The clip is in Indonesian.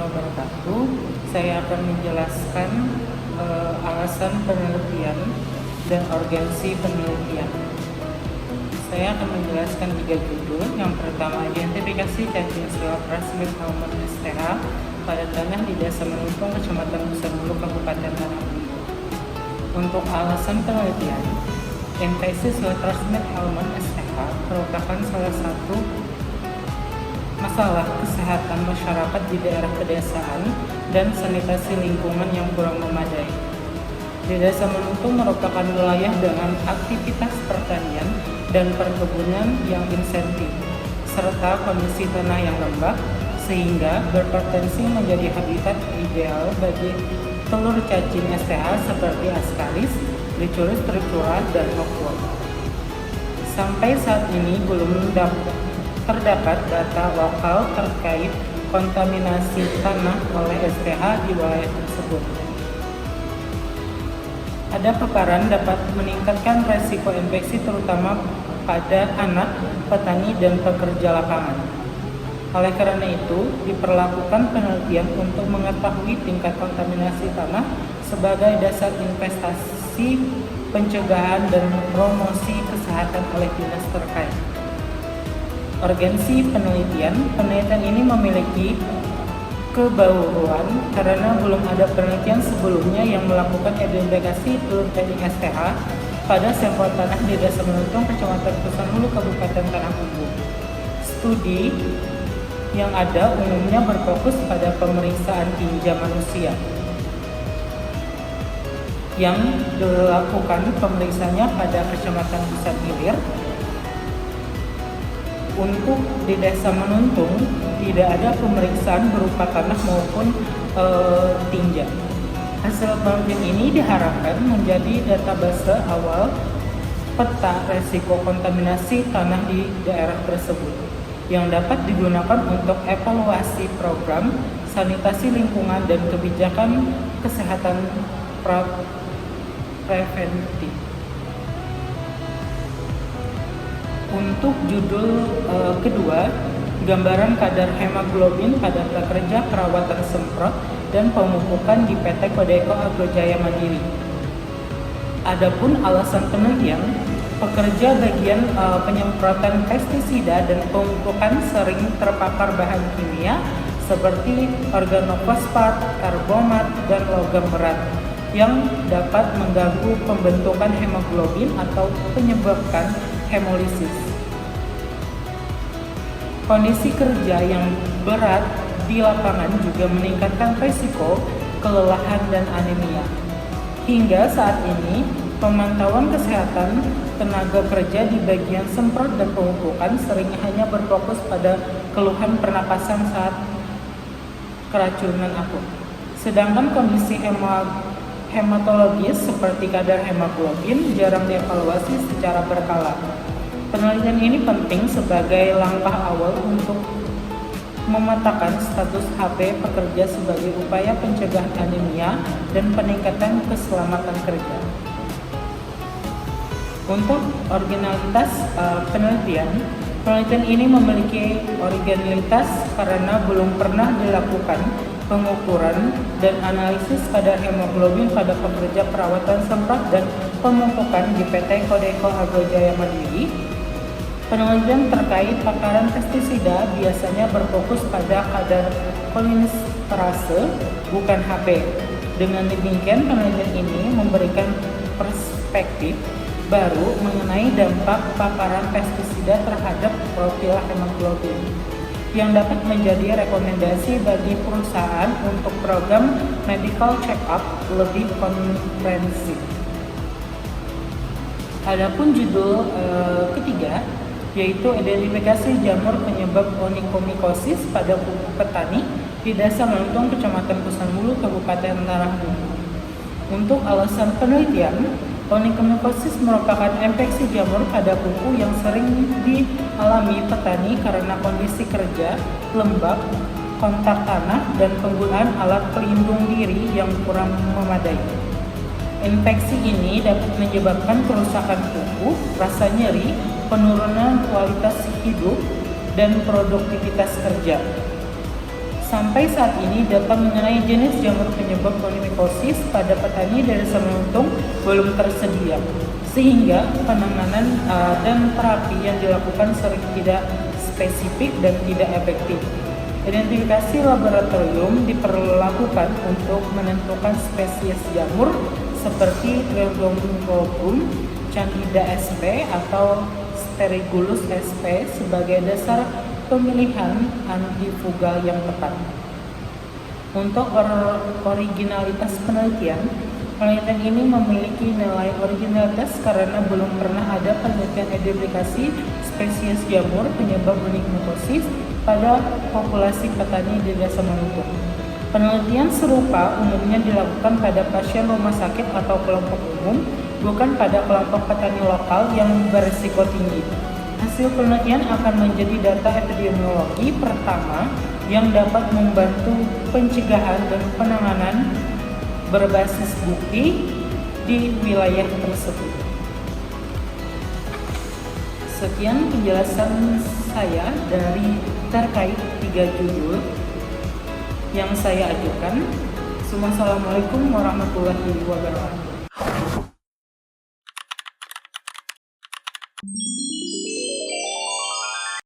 wabarakatuh. Saya akan menjelaskan alasan penelitian dan urgensi penelitian. Saya akan menjelaskan 3 judul. Yang pertama, identifikasi cacing sel plasmid almond STH pada tanah di Desa Menuntung, Kecamatan Busanulu, Kabupaten Tanah Bumbu. Untuk alasan penelitian, infeksi sel plasmid almond STH merupakan salah satu masalah kesehatan masyarakat di daerah pedesaan dan sanitasi lingkungan yang kurang memadai. Di Desa Menuntung merupakan wilayah dengan aktivitas pertanian dan perkebunan yang insentif, serta kondisi tanah yang lembab, sehingga berpotensi menjadi habitat ideal bagi telur cacing STH seperti Ascaris, Trichuris trichura, dan Hawkworm. Sampai saat ini belum terdapat data lokal terkait kontaminasi tanah oleh STH di wilayah tersebut. Ada paparan dapat meningkatkan resiko infeksi terutama pada anak, petani, dan pekerja lapangan. Oleh karena itu, diperlakukan penelitian untuk mengetahui tingkat kontaminasi tanah sebagai dasar investasi pencegahan dan promosi kesehatan oleh dinas terkait. Urgensi penelitian ini memiliki kebauran karena belum ada penelitian sebelumnya yang melakukan identifikasi telur cacing STH pada sampel tanah di Desa Menuntung, Kecamatan Busanulu, Kabupaten Tanah Bumbu. Studi yang ada umumnya berfokus pada pemeriksaan tinja manusia, yang dilakukan pemeriksaannya pada Kecamatan Busan Hilir. Untuk di Desa Menuntung tidak ada pemeriksaan berupa tanah maupun tinja. Hasil penelitian ini diharapkan menjadi database awal peta resiko kontaminasi tanah di daerah tersebut yang dapat digunakan untuk evaluasi program sanitasi lingkungan dan kebijakan kesehatan preventif. Untuk judul kedua, gambaran kadar hemoglobin pada prakerja perawatan semprot dan pemupukan di PT Kodeko Agrojaya Mandiri. Adapun alasan penelitian, pekerja bagian penyemprotan pestisida dan pemupukan sering terpapar bahan kimia seperti organofosfat, karbomat, dan logam berat yang dapat mengganggu pembentukan hemoglobin atau menyebabkan hemolisis. Kondisi kerja yang berat di lapangan juga meningkatkan risiko kelelahan dan anemia. Hingga saat ini, pemantauan kesehatan tenaga kerja di bagian semprot dan pemupukan sering hanya berfokus pada keluhan pernapasan saat keracunan akut. Sedangkan kondisi hematologis seperti kadar hemoglobin jarang dievaluasi secara berkala. Penelitian ini penting sebagai langkah awal untuk memetakan status HP pekerja sebagai upaya pencegahan anemia dan peningkatan keselamatan kerja. Untuk originalitas penelitian ini memiliki originalitas karena belum pernah dilakukan pengukuran dan analisis kadar hemoglobin pada pekerja perawatan semprot dan pemupukan di PT Kodeko Agrojaya Mandiri. Penelitian terkait paparan pestisida biasanya berfokus pada kadar kolinesterase, bukan HP. Dengan demikian, penelitian ini memberikan perspektif baru mengenai dampak paparan pestisida terhadap profil hemoglobin, yang dapat menjadi rekomendasi bagi perusahaan untuk program medical check-up lebih komprehensif. Adapun judul ketiga, yaitu identifikasi jamur penyebab onychomycosis pada pupuk petani di Desa Menuntung, Kecamatan Busanulu, Kabupaten Tanah Bumbu. Untuk alasan penelitian, onychomycosis merupakan infeksi jamur pada pupuk yang sering dialami petani karena kondisi kerja, lembab, kontak tanah, dan penggunaan alat pelindung diri yang kurang memadai. Infeksi ini dapat menyebabkan kerusakan kuku, rasa nyeri, penurunan kualitas hidup, dan produktivitas kerja. Sampai saat ini, data mengenai jenis jamur penyebab onychomycosis pada petani dari Semenanjung belum tersedia, sehingga penanganan dan terapi yang dilakukan sering tidak spesifik dan tidak efektif. Identifikasi laboratorium diperlakukan untuk menentukan spesies jamur seperti Trichoderma, Candida sp atau Sterigulus sp sebagai dasar pemilihan antifungal yang tepat. Untuk originalitas penelitian ini memiliki nilai originalitas karena belum pernah ada penelitian identifikasi spesies jamur penyebab onychomycosis pada populasi petani di Desa Maluku. Penelitian serupa umumnya dilakukan pada pasien rumah sakit atau kelompok umum, bukan pada kelompok petani lokal yang berisiko tinggi. Hasil penelitian akan menjadi data epidemiologi pertama yang dapat membantu pencegahan dan penanganan berbasis bukti di wilayah tersebut. Sekian penjelasan saya dari terkait 3 judul yang saya ajukan. Assalamualaikum warahmatullahi wabarakatuh.